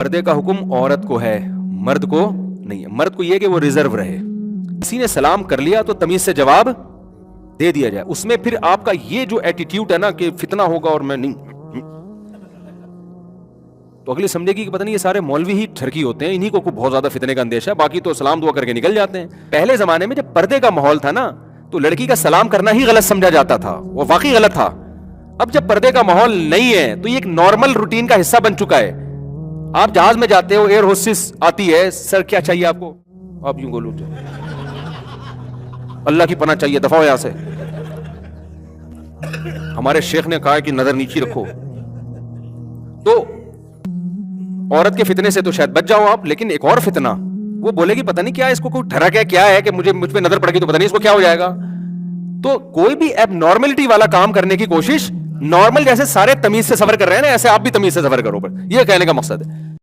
पर्दे का हुक्म औरत को है, मर्द को नहीं है। मर्द को यह कि वो रिजर्व रहे। किसी ने सलाम कर लिया तो तमीज से जवाब दे दिया जाए। उसमें फिर आपका ये जो एटीट्यूड है ना कि फितना होगा और मैं नहीं, तो अगले समझेगी कि पता नहीं ये सारे मौलवी ही ठरकी होते हैं, इन्हीं को बहुत ज्यादा फितने का अंदेशा है, बाकी तो सलाम दुआ करके निकल जाते हैं। पहले जमाने में जब पर्दे का माहौल था ना, तो लड़की का सलाम करना ही गलत समझा जाता था, वो वाकई गलत था। अब जब पर्दे का माहौल नहीं है तो ये एक नॉर्मल रूटीन का हिस्सा बन चुका है। आप जहाज में जाते हो, एयर होस्टेस आती है, सर क्या चाहिए आपको, आप यूं बोलो, अल्लाह की पनाह चाहिए, दफा हो यहां से। हमारे शेख ने कहा कि नजर नीची रखो। तो औरत के फितने से तो शायद बच जाओ आप, लेकिन एक और फितना, वो बोलेगी पता नहीं क्या है, इसको कोई ठहरा क्या है कि मुझ पे नजर पड़ गई तो पता नहीं इसको क्या हो जाएगा। तो कोई भी एबनॉर्मलिटी वाला काम करने की कोशिश, नॉर्मल जैसे सारे तमीज से सफर कर रहे हैं ना, ऐसे आप भी तमीज से सफर करो। पर यह कहने का मकसद है।